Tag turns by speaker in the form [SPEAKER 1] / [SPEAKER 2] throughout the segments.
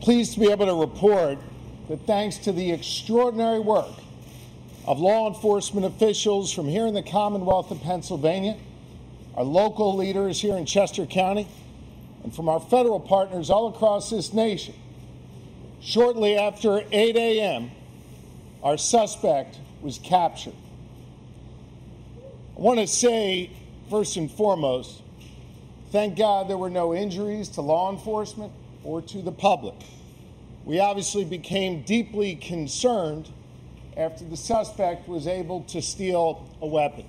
[SPEAKER 1] pleased to be able to report that thanks to the extraordinary work of law enforcement officials from here in the Commonwealth of Pennsylvania, our local leaders here in Chester County, and from our federal partners all across this nation, shortly after 8 a.m., our suspect was captured. I want to say, first and foremost, thank God there were no injuries to law enforcement or to the public. We obviously became deeply concerned after the suspect was able to steal a weapon.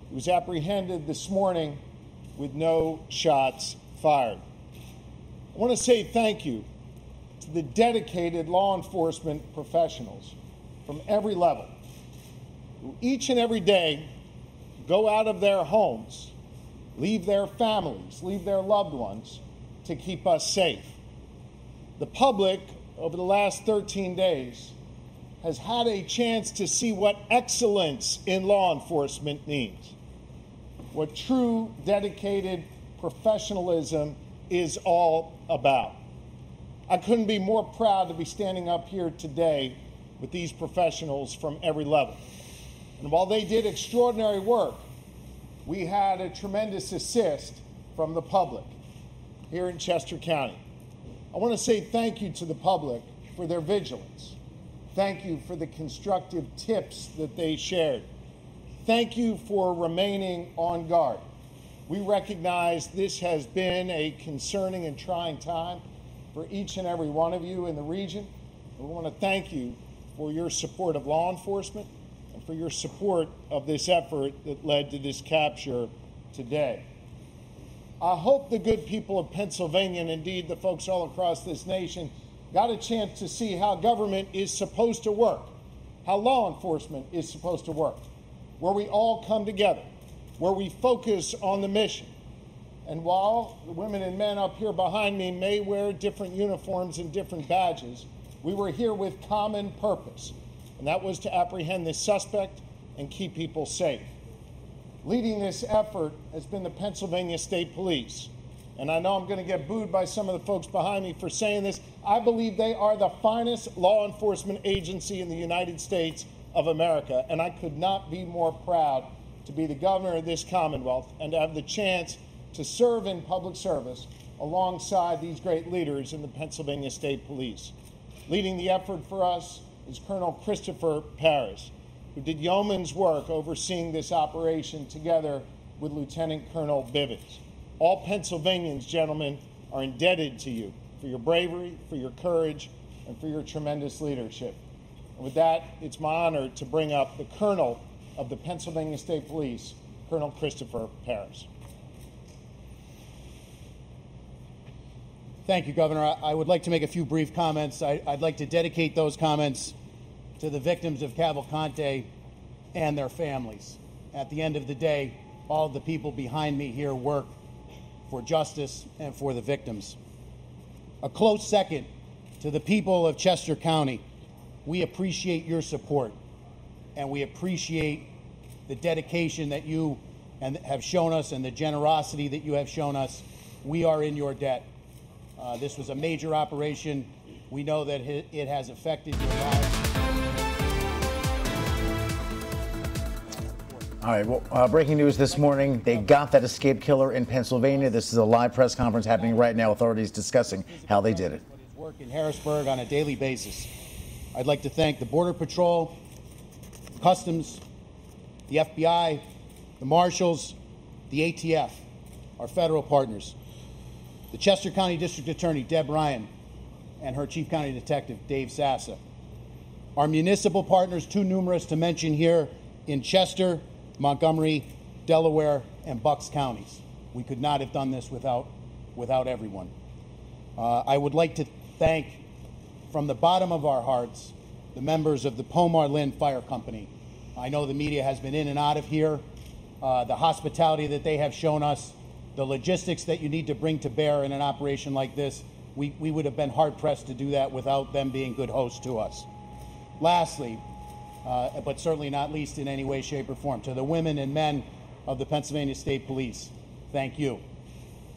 [SPEAKER 1] He was apprehended this morning with no shots fired. I want to say thank you to the dedicated law enforcement professionals from every level who each and every day go out of their homes, leave their families, leave their loved ones to keep us safe. The public, over the last 13 days, has had a chance to see what excellence in law enforcement means, what true, dedicated professionalism is all about. I couldn't be more proud to be standing up here today with these professionals from every level. And while they did extraordinary work, we had a tremendous assist from the public here in Chester County. I want to say thank you to the public for their vigilance. Thank you for the constructive tips that they shared. Thank you for remaining on guard. We recognize this has been a concerning and trying time for each and every one of you in the region. We want to thank you for your support of law enforcement and for your support of this effort that led to this capture today. I hope the good people of Pennsylvania, and indeed the folks all across this nation, got a chance to see how government is supposed to work, how law enforcement is supposed to work, where we all come together, where we focus on the mission. And while the women and men up here behind me may wear different uniforms and different badges, we were here with common purpose, and that was to apprehend this suspect and keep people safe. Leading this effort has been the Pennsylvania State Police. And I know I'm going to get booed by some of the folks behind me for saying this. I believe they are the finest law enforcement agency in the United States of America. And I could not be more proud to be the governor of this Commonwealth and to have the chance to serve in public service alongside these great leaders in the Pennsylvania State Police. Leading the effort for us is Colonel Christopher Paris, who did yeoman's work overseeing this operation together with Lieutenant Colonel Bivens. All Pennsylvanians, gentlemen, are indebted to you for your bravery, for your courage, and for your tremendous leadership. And with that, it's my honor to bring up the Colonel of the Pennsylvania State Police, Colonel Christopher Paris.
[SPEAKER 2] Thank you, Governor. I would like to make a few brief comments. I'd like to dedicate those comments to the victims of Cavalcante and their families. At the end of the day, all of the people behind me here work for justice and for the victims. A close second to the people of Chester County. We appreciate your support, and we appreciate the dedication that you have shown us and the generosity that you have shown us. We are in your debt. This was a major operation. We know that it has affected your lives.
[SPEAKER 3] All right, well, breaking news this morning. They got that escaped killer in Pennsylvania. This is a live press conference happening right now. Authorities discussing how they did it.
[SPEAKER 2] Work in Harrisburg on a daily basis. I'd like to thank the Border Patrol, Customs, the FBI, the Marshals, the ATF, our federal partners, the Chester County District Attorney, Deb Ryan, and her Chief County Detective, Dave Sassa. Our municipal partners, too numerous to mention here, in Chester, Montgomery, Delaware, and Bucks counties. We could not have done this without everyone. I would like to thank, from the bottom of our hearts, the members of the Pomar Lynn Fire Company. I know the media has been in and out of here. The hospitality that they have shown us, the logistics that you need to bring to bear in an operation like this, we would have been hard-pressed to do that without them being good hosts to us. Lastly, but certainly not least in any way, shape, or form, to the women and men of the Pennsylvania State Police, thank you.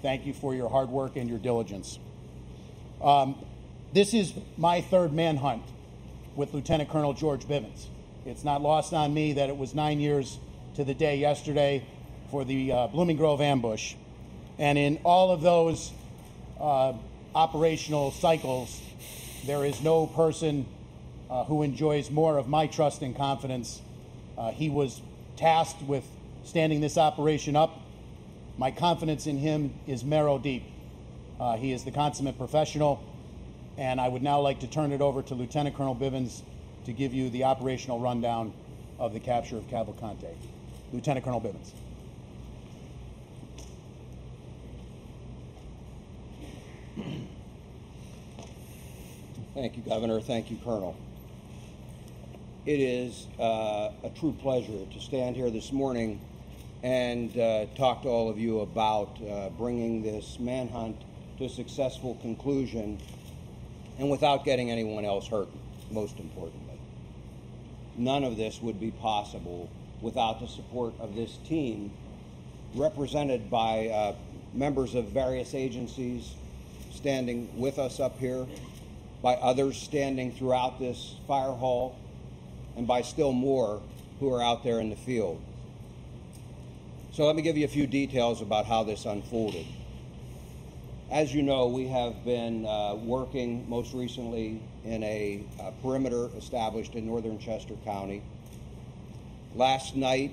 [SPEAKER 2] Thank you for your hard work and your diligence. This is my third manhunt with Lieutenant Colonel George Bivens. It's not lost on me that it was 9 years to the day yesterday for the Blooming Grove ambush. And in all of those operational cycles, there is no person who enjoys more of my trust and confidence. He was tasked with standing this operation up. My confidence in him is marrow deep. He is the consummate professional, and I would now like to turn it over to Lieutenant Colonel Bivens to give you the operational rundown of the capture of Cavalcante. Lieutenant Colonel Bivens.
[SPEAKER 4] Thank you, Governor. Thank you, Colonel. It is a true pleasure to stand here this morning and talk to all of you about bringing this manhunt to a successful conclusion, and without getting anyone else hurt, most importantly. None of this would be possible without the support of this team, represented by members of various agencies standing with us up here, by others standing throughout this fire hall, and by still more who are out there in the field. So let me give you a few details about how this unfolded. As you know, we have been working most recently in a perimeter established in northern Chester County. Last night,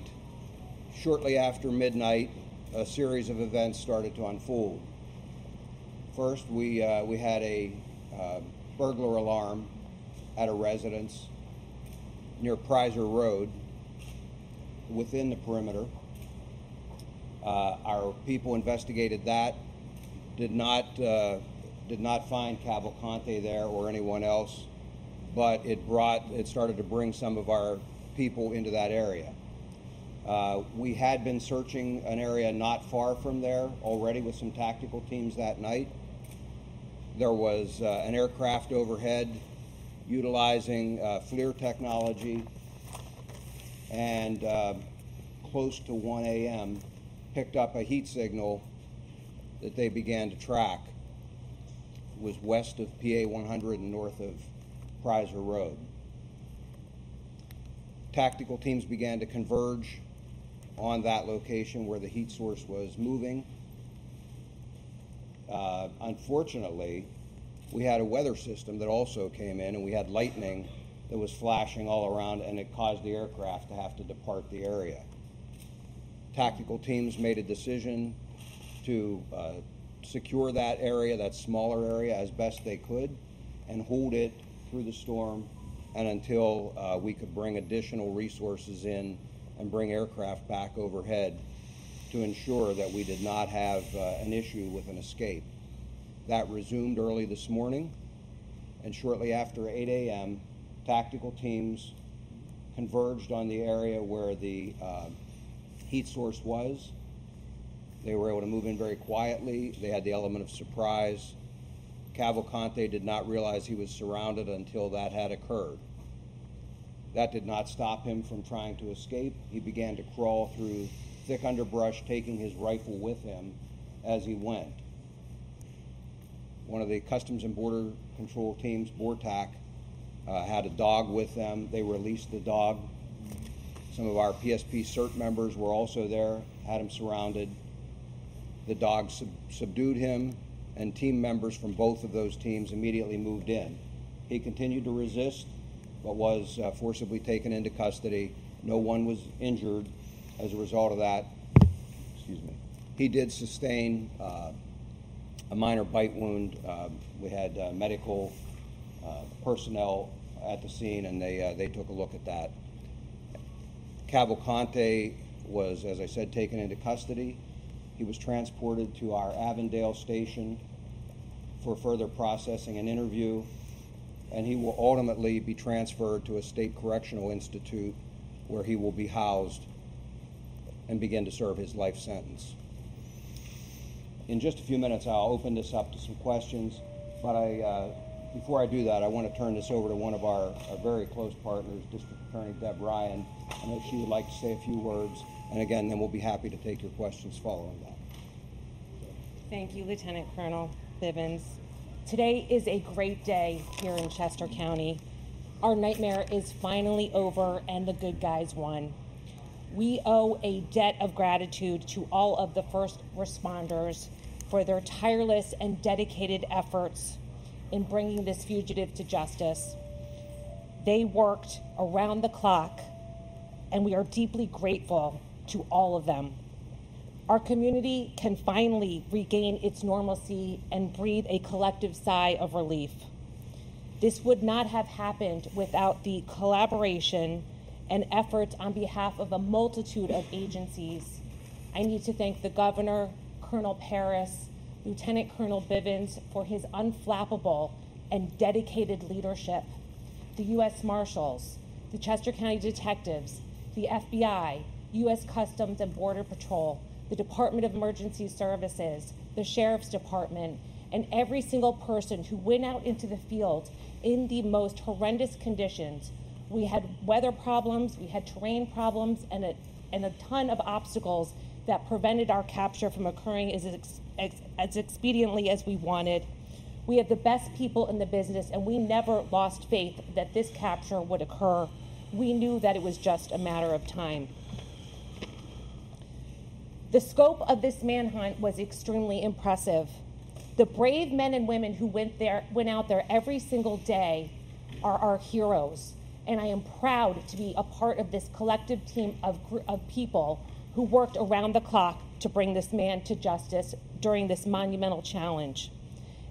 [SPEAKER 4] shortly after midnight, a series of events started to unfold. First, we had a burglar alarm at a residence near Prizer Road within the perimeter. Our people investigated that, did not find Cavalcante there or anyone else, but it started to bring some of our people into that area. We had been searching an area not far from there already with some tactical teams that night. There was an aircraft overhead utilizing FLIR technology, and close to 1 a.m. picked up a heat signal that they began to track. It was west of PA 100 and north of Prizer Road. Tactical teams began to converge on that location where the heat source was moving. Unfortunately, we had a weather system that also came in, and we had lightning that was flashing all around, and it caused the aircraft to have to depart the area. Tactical teams made a decision to secure that area, that smaller area, as best they could, and hold it through the storm and until we could bring additional resources in and bring aircraft back overhead to ensure that we did not have an issue with an escape. That resumed early this morning, and shortly after 8 a.m., tactical teams converged on the area where the heat source was. They were able to move in very quietly. They had the element of surprise. Cavalcante did not realize he was surrounded until that had occurred. That did not stop him from trying to escape. He began to crawl through thick underbrush, taking his rifle with him as he went. One of the Customs and Border Control teams, BORTAC, had a dog with them. They released the dog. Some of our PSP CERT members were also there, had him surrounded. The dog subdued him, and team members from both of those teams immediately moved in. He continued to resist, but was forcibly taken into custody. No one was injured as a result of that. Excuse me. He did sustain a minor bite wound. We had medical personnel at the scene, and they took a look at that. Cavalcante was, as I said, taken into custody. He was transported to our Avondale station for further processing and interview, and he will ultimately be transferred to a state correctional institute where he will be housed and begin to serve his life sentence. In just a few minutes, I'll open this up to some questions, but before I do that, I want to turn this over to one of our very close partners, District Attorney Deb Ryan. I know she would like to say a few words, and again, then we'll be happy to take your questions following that.
[SPEAKER 5] Thank you, Lieutenant Colonel Bivens. Today is a great day here in Chester County. Our nightmare is finally over and the good guys won. We owe a debt of gratitude to all of the first responders for their tireless and dedicated efforts in bringing this fugitive to justice. They worked around the clock, and we are deeply grateful to all of them. Our community can finally regain its normalcy and breathe a collective sigh of relief. This would not have happened without the collaboration and efforts on behalf of a multitude of agencies. I need to thank the Governor, Colonel Paris, Lieutenant Colonel Bivens for his unflappable and dedicated leadership, the U.S. Marshals, the Chester County Detectives, the FBI, U.S. Customs and Border Patrol, the Department of Emergency Services, the Sheriff's Department, and every single person who went out into the field in the most horrendous conditions. We had weather problems, we had terrain problems, and a ton of obstacles that prevented our capture from occurring as expediently as we wanted. We have the best people in the business, and we never lost faith that this capture would occur. We knew that it was just a matter of time. The scope of this manhunt was extremely impressive. The brave men and women who went out there every single day are our heroes, and I am proud to be a part of this collective team of people who worked around the clock to bring this man to justice during this monumental challenge.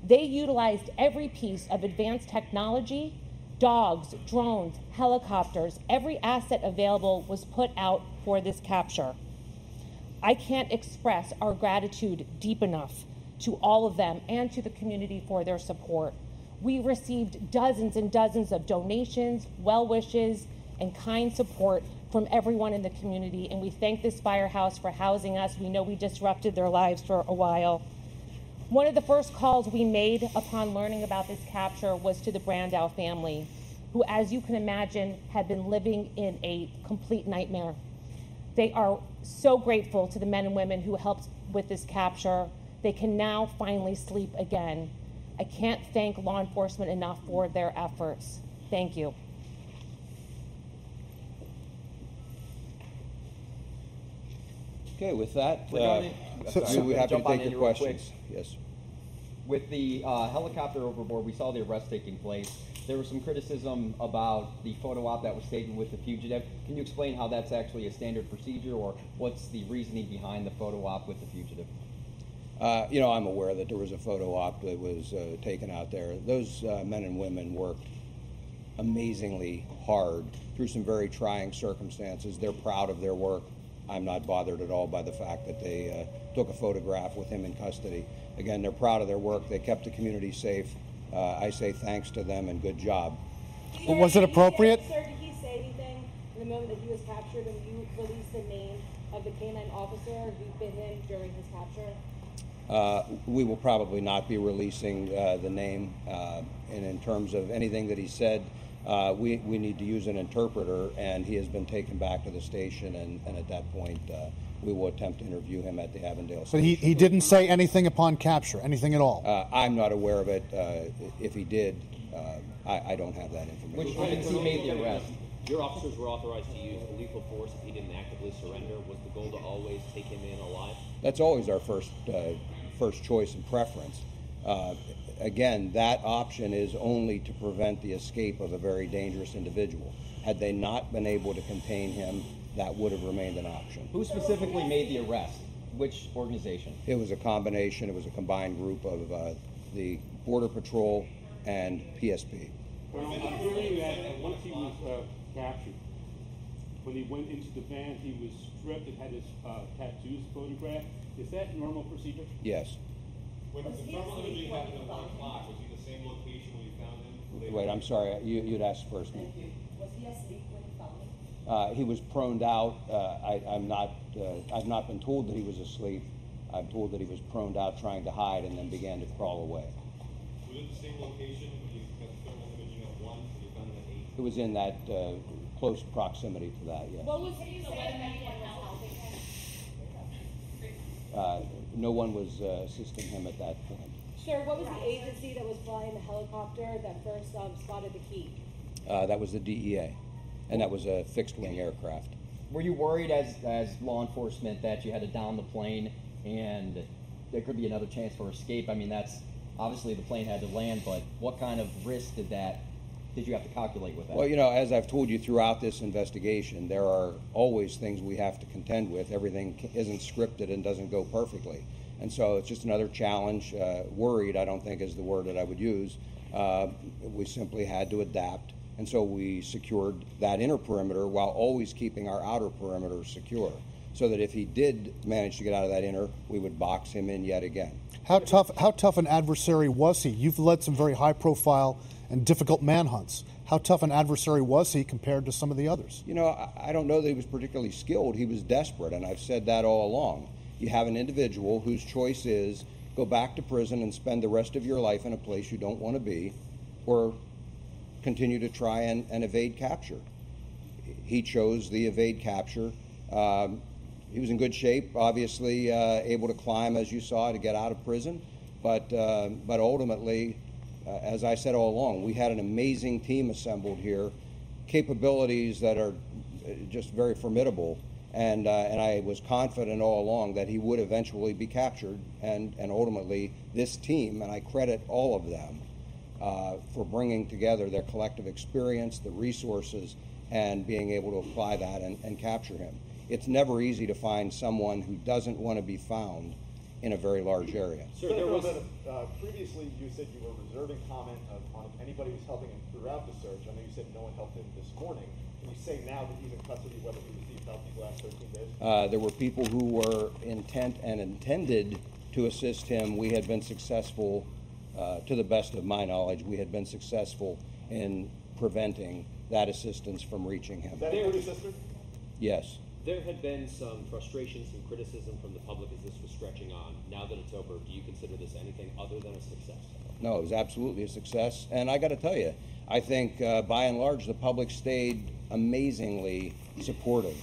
[SPEAKER 5] They utilized every piece of advanced technology, dogs, drones, helicopters, every asset available was put out for this capture. I can't express our gratitude deep enough to all of them and to the community for their support. We received dozens and dozens of donations, well wishes, and kind support from everyone in the community, and we thank this firehouse for housing us. We know we disrupted their lives for a while. One of the first calls we made upon learning about this capture was to the Brandao family, who, as you can imagine, had been living in a complete nightmare. They are so grateful to the men and women who helped with this capture. They can now finally sleep again. I can't thank law enforcement enough for their efforts. Thank you.
[SPEAKER 4] Okay, with that,
[SPEAKER 6] Regarding-
[SPEAKER 4] we're happy to
[SPEAKER 6] jump on
[SPEAKER 4] take
[SPEAKER 6] in
[SPEAKER 4] your
[SPEAKER 6] real quick.
[SPEAKER 4] questions. Yes.
[SPEAKER 6] With the helicopter overboard, we saw the arrest taking place. There was some criticism about the photo op that was taken with the fugitive. Can you explain how that's actually a standard procedure, or what's the reasoning behind the photo op with the fugitive?
[SPEAKER 4] I'm aware that there was a photo op that was taken out there. Those men and women worked amazingly hard through some very trying circumstances. They're proud of their work. I'm not bothered at all by the fact that they took a photograph with him in custody. Again, they're proud of their work. They kept the community safe. I say thanks to them and good job.
[SPEAKER 7] Well, was it appropriate? Sir, did he say anything in the moment that he was captured and you released the name of the canine officer who bit him during his capture?
[SPEAKER 4] We will probably not be releasing the name. And in terms of anything that he said, we need to use an interpreter, and he has been taken back to the station, and at that point, we will attempt to interview him at the Avondale
[SPEAKER 8] But
[SPEAKER 4] station.
[SPEAKER 8] he didn't say anything upon capture, anything at all?
[SPEAKER 4] I'm not aware of it. If he did, I don't have that
[SPEAKER 6] Which
[SPEAKER 4] information.
[SPEAKER 6] agency made the arrest?
[SPEAKER 9] Your officers were authorized to use lethal force if he didn't actively surrender. Was the goal to always take him in alive?
[SPEAKER 4] That's always our first choice and preference. Again, that option is only to prevent the escape of a very dangerous individual. Had they not been able to contain him, that would have remained an option.
[SPEAKER 6] Who specifically made the arrest? Which organization?
[SPEAKER 4] It was a combination. It was a combined group of the Border Patrol and PSP.
[SPEAKER 10] Colonel, I'm hearing that once he was captured, when he went into the van, he was stripped and had his tattoos photographed. Is that normal procedure?
[SPEAKER 4] Yes.
[SPEAKER 11] When the thermal imaging happened at 1 o'clock, was he the same location when you found him?
[SPEAKER 4] Wait, I'm sorry. You'd asked first.
[SPEAKER 7] Was he asleep when you found him?
[SPEAKER 4] He was proned out. I've not been told that he was asleep. I'm told that he was proned out trying to hide and then began to crawl away.
[SPEAKER 11] Was it the same location when you got the thermal imaging at 1 and you found him at 8?
[SPEAKER 4] It was in that close proximity to that, yes.
[SPEAKER 7] What was he saying?
[SPEAKER 4] No one was assisting him at that point.
[SPEAKER 7] Sir, what was the agency that was flying the helicopter that first spotted the key?
[SPEAKER 4] That was the DEA, and that was a fixed-wing aircraft.
[SPEAKER 6] Were you worried as law enforcement that you had to down the plane and there could be another chance for escape? I mean, that's obviously the plane had to land, but what kind of risk did you have to calculate with that?
[SPEAKER 4] Well, you know, as I've told you throughout this investigation, there are always things we have to contend with. Everything isn't scripted and doesn't go perfectly. And so it's just another challenge. Worried, I don't think is the word that I would use. We simply had to adapt. And so we secured that inner perimeter while always keeping our outer perimeter secure, so that if he did manage to get out of that inner, we would box him in yet again.
[SPEAKER 8] How tough an adversary was he? You've led some very high-profile and difficult manhunts. How tough an adversary was he compared to some of the others?
[SPEAKER 4] You know, I don't know that he was particularly skilled. He was desperate, and I've said that all along. You have an individual whose choice is go back to prison and spend the rest of your life in a place you don't want to be, or continue to try and evade capture. He chose the evade capture. He was in good shape, obviously able to climb, as you saw, to get out of prison. But ultimately, as I said all along, we had an amazing team assembled here, capabilities that are just very formidable. And I was confident all along that he would eventually be captured. And ultimately, this team, and I credit all of them, for bringing together their collective experience, the resources, and being able to apply that and capture him. It's never easy to find someone who doesn't want to be found in a very large area.
[SPEAKER 11] Sir, previously you said you were reserving comment on if anybody was helping him throughout the search. I know you said no one helped him this morning. Can you say now that he's in custody whether he received help these last 13 days?
[SPEAKER 4] There were people who were intent and intended to assist him. We had been successful. To the best of my knowledge, we had been successful in preventing that assistance from reaching him.
[SPEAKER 11] Is that your sister?
[SPEAKER 4] Yes.
[SPEAKER 9] There had been some frustration, some criticism from the public as this was stretching on. Now that it's over, do you consider this anything other than a success?
[SPEAKER 4] No, it was absolutely a success. And I got to tell you, I think by and large the public stayed amazingly supportive.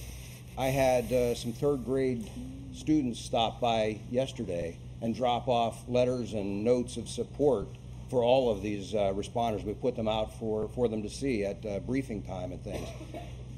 [SPEAKER 4] I had some third grade students stop by yesterday and drop off letters and notes of support for all of these responders. We put them out for them to see at briefing time and things.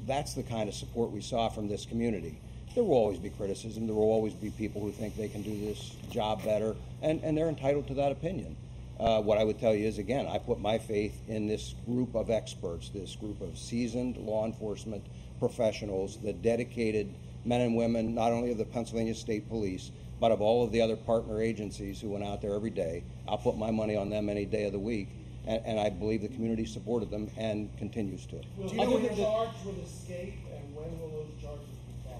[SPEAKER 4] That's the kind of support we saw from this community. There will always be criticism. There will always be people who think they can do this job better, and they're entitled to that opinion. What I would tell you is, again, I put my faith in this group of experts, this group of seasoned law enforcement professionals, the dedicated men and women, not only of the Pennsylvania State Police, but of all of the other partner agencies who went out there every day. I'll put my money on them any day of the week, and I believe the community supported them and continues to.
[SPEAKER 12] Do you know when charged with escape, and when will those charges be filed?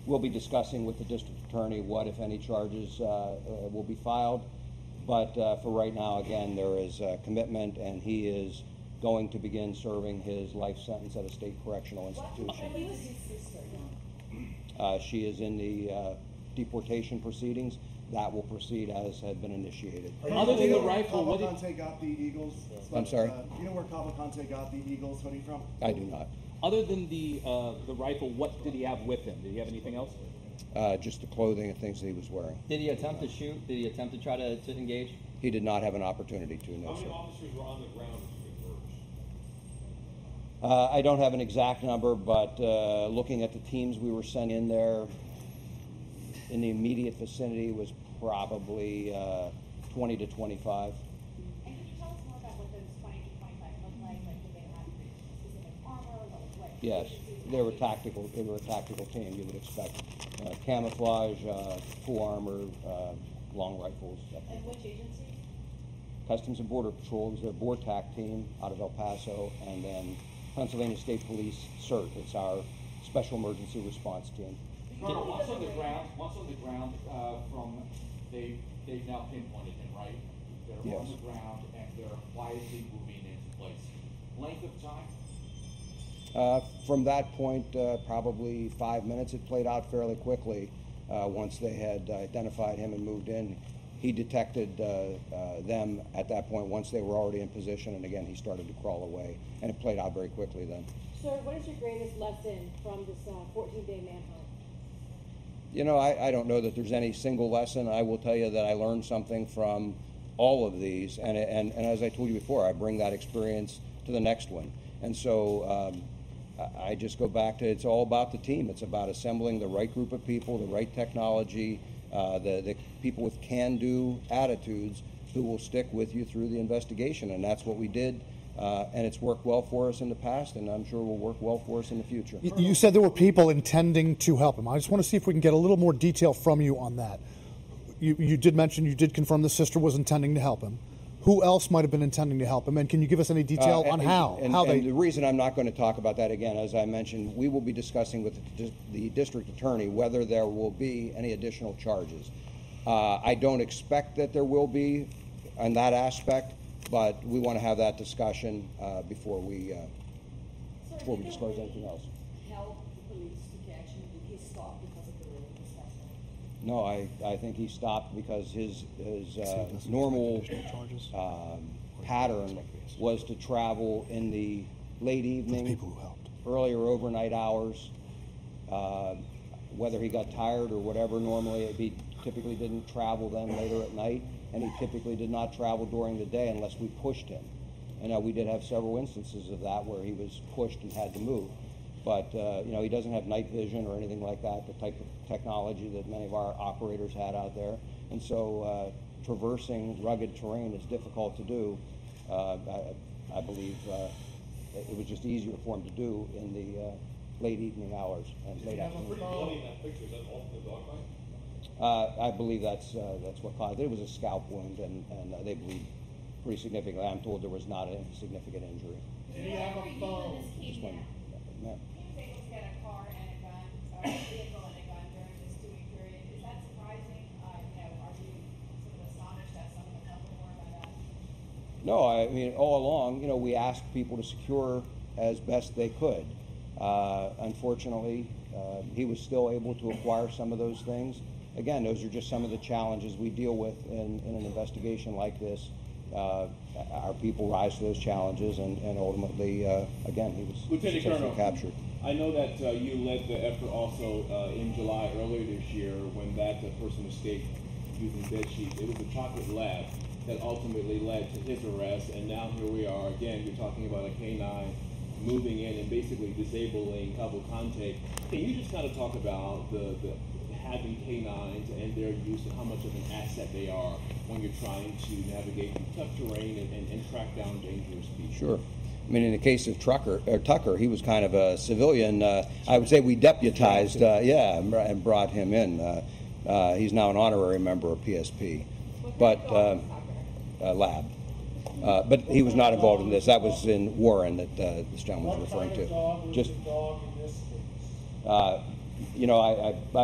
[SPEAKER 4] We'll be discussing with the district attorney what, if any, charges will be filed. But for right now, again, there is a commitment, and he is going to begin serving his life sentence at a state correctional institution. She is in the deportation proceedings. That will proceed as had been initiated.
[SPEAKER 13] Other than the rifle, what did got the Eagles?
[SPEAKER 4] I'm sorry?
[SPEAKER 13] Do you know where Cavalcante got the Eagles hoodie from?
[SPEAKER 4] I do not.
[SPEAKER 14] Other than the rifle, what did he have with him? Did he have anything else?
[SPEAKER 4] Just the clothing and things that he was wearing.
[SPEAKER 6] Did he attempt to shoot? Did he attempt to try to engage?
[SPEAKER 4] He did not have an opportunity to, no,
[SPEAKER 11] How
[SPEAKER 4] sir.
[SPEAKER 11] many officers were on the ground as you converged?
[SPEAKER 4] I don't have an exact number, but looking at the teams we were sent in there, in the immediate vicinity was probably 20 to 25.
[SPEAKER 7] And can you tell us more about what those 20 to 25 look like? Like, did they have specific armor? What
[SPEAKER 4] Yes, they were tactical. They were a tactical team. You would expect camouflage, full armor, long rifles.
[SPEAKER 7] And which agency?
[SPEAKER 4] Customs and Border Patrol was their BORTAC team out of El Paso, and then Pennsylvania State Police CERT. It's our Special Emergency Response Team.
[SPEAKER 15] Colonel, once on the ground, they've now pinpointed him, right? They're
[SPEAKER 4] Yes.
[SPEAKER 15] on the ground and they're quietly moving into place. Length of time?
[SPEAKER 4] From that point, probably 5 minutes. It played out fairly quickly once they had identified him and moved in. He detected them at that point once they were already in position, and again, he started to crawl away, and it played out very quickly then.
[SPEAKER 7] Sir, what is your greatest lesson from this 14-day manhunt?
[SPEAKER 4] You know, I don't know that there's any single lesson. I will tell you that I learned something from all of these, and as I told you before, I bring that experience to the next one. And so I just go back to, it's all about the team. It's about assembling the right group of people, the right technology, the people with can-do attitudes who will stick with you through the investigation, and that's what we did. And it's worked well for us in the past, and I'm sure will work well for us in the future.
[SPEAKER 8] You said there were people intending to help him. I just want to see if we can get a little more detail from you on that. You did mention, you did confirm the sister was intending to help him. Who else might have been intending to help him? And can you give us any detail on how?
[SPEAKER 4] And the reason I'm not going to talk about that again, as I mentioned, we will be discussing with the district attorney whether there will be any additional charges. I don't expect that there will be on that aspect, but we want to have that discussion before we disclose anything else.
[SPEAKER 7] Help the police to catch him? Did he stop because of the road discussion?
[SPEAKER 4] No, I think he stopped because his normal pattern was to travel in the late evening, earlier overnight hours. Whether he got tired or whatever, normally he typically didn't travel then later at night, and he typically did not travel during the day unless we pushed him. And we did have several instances of that where he was pushed and had to move. But he doesn't have night vision or anything like that, the type of technology that many of our operators had out there. And so traversing rugged terrain is difficult to do. I believe it was just easier for him to do in the late evening hours and late afternoon. I believe that's what caused it. It was a scalp wound, and they bleed pretty significantly. I'm told there was not a significant injury.
[SPEAKER 12] Did he have a phone?
[SPEAKER 4] Just one. Yeah.
[SPEAKER 7] He was able to get a car and a gun, or a vehicle and a gun during this 2-week period. Is that surprising? Are you sort of astonished that some of the company more by that?
[SPEAKER 4] No, I mean, all along, we asked people to secure as best they could. Unfortunately, he was still able to acquire some of those things. Again, those are just some of the challenges we deal with in an investigation like this. Our people rise to those challenges, and ultimately, again, he was successfully captured.
[SPEAKER 14] I know that you led the effort also in July earlier this year when that person escaped using bed sheets. It was the chocolate lab that ultimately led to his arrest, and now here we are again. You're talking about a K-9 moving in and basically disabling Cavalcante. Can you just kind of talk about the having K-9s and their use and how much of an asset they are when you're trying to navigate through tough terrain and track down dangerous people?
[SPEAKER 4] Sure. I mean, in the case of Tucker, he was kind of a civilian. I would say we deputized, and brought him in. He's now an honorary member of PSP, but lab. But he was not involved in this. That was in Warren that this gentleman was referring to. Just, I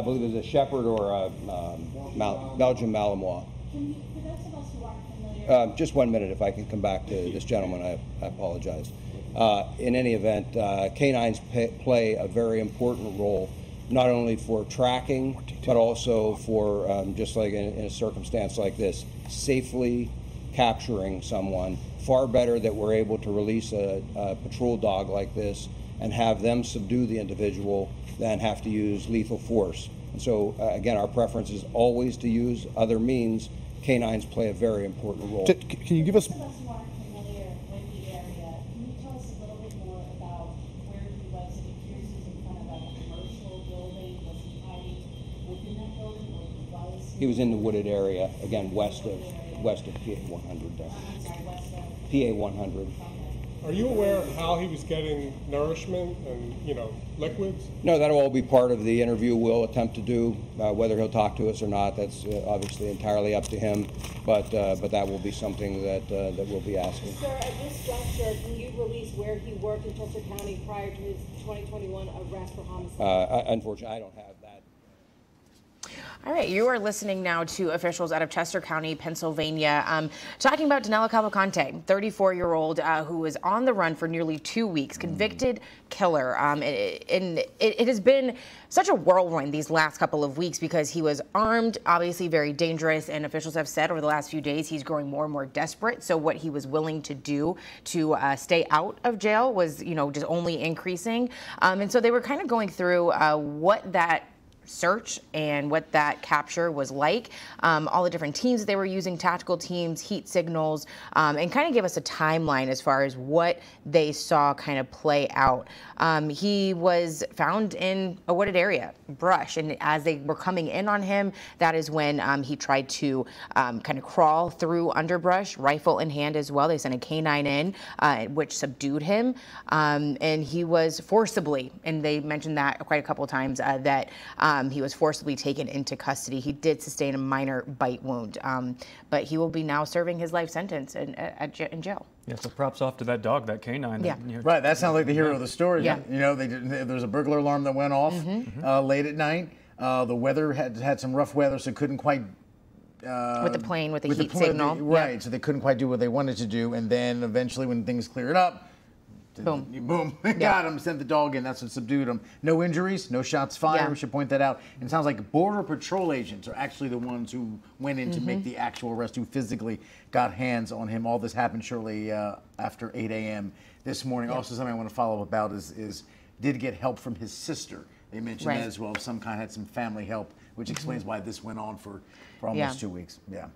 [SPEAKER 4] believe it was a Shepherd or a Belgian Malinois.
[SPEAKER 7] For those of us who aren't familiar,
[SPEAKER 4] just 1 minute, if I can come back to this gentleman, I apologize. In any event, canines play a very important role, not only for tracking, but also for, just like in a circumstance like this, safely capturing someone. Far better that we're able to release a patrol dog like this and have them subdue the individual than have to use lethal force. And so, again, our preference is always to use other means. Canines play a very important role.
[SPEAKER 8] Can you give us...
[SPEAKER 7] those of us who aren't familiar with the area, can you tell us a little bit more about where he was? It appears he's in front of a commercial building. Was he hiding within that building, or was
[SPEAKER 4] he was in the wooded area, again, west of PA 100 there.
[SPEAKER 7] I'm sorry, west of
[SPEAKER 4] PA 100.
[SPEAKER 16] Are you aware of how he was getting nourishment and, liquids?
[SPEAKER 4] No, that'll all be part of the interview we'll attempt to do. Whether he'll talk to us or not, that's obviously entirely up to him. But that will be something that we'll be asking.
[SPEAKER 7] Sir, at this juncture, can you release where he worked in Chester County prior to his 2021 arrest for homicide?
[SPEAKER 4] Unfortunately, I don't have that.
[SPEAKER 17] All right, you are listening now to officials out of Chester County, Pennsylvania, talking about Danelo Cavalcante, 34-year-old who was on the run for nearly 2 weeks, convicted killer. And it has been such a whirlwind these last couple of weeks because he was armed, obviously very dangerous, and officials have said over the last few days he's growing more and more desperate. So what he was willing to do to stay out of jail was, just only increasing. And so they were kind of going through what that search and what that capture was like, all the different teams that they were using, tactical teams, heat signals, and kind of give us a timeline as far as what they saw kind of play out. He was found in a wooded area, brush, and as they were coming in on him, that is when he tried to kind of crawl through underbrush, rifle in hand as well. They sent a canine in, which subdued him, and he was forcibly, and they mentioned that quite a couple of times, that he was forcibly taken into custody. He did sustain a minor bite wound, but he will be now serving his life sentence in jail.
[SPEAKER 18] Yeah, so props off to that dog, that canine.
[SPEAKER 17] Yeah.
[SPEAKER 3] Right, that sounds like the hero of the story.
[SPEAKER 17] Yeah.
[SPEAKER 3] You know, there's a burglar alarm that went off late at night. The weather had some rough weather, so couldn't quite.
[SPEAKER 17] With the plane, with the heat signal.
[SPEAKER 3] Right, so they couldn't quite do what they wanted to do. And then eventually when things cleared up, boom, got him, sent the dog in. That's what subdued him. No injuries, no shots fired. We should point that out. And it sounds like Border Patrol agents are actually the ones who went in to make the actual arrest, who physically got hands on him. All this happened shortly after 8 a.m. this morning. Also, something I want to follow up about is did get help from his sister. They mentioned that as well. Some kind had some family help, which explains why this went on for almost 2 weeks. Yeah.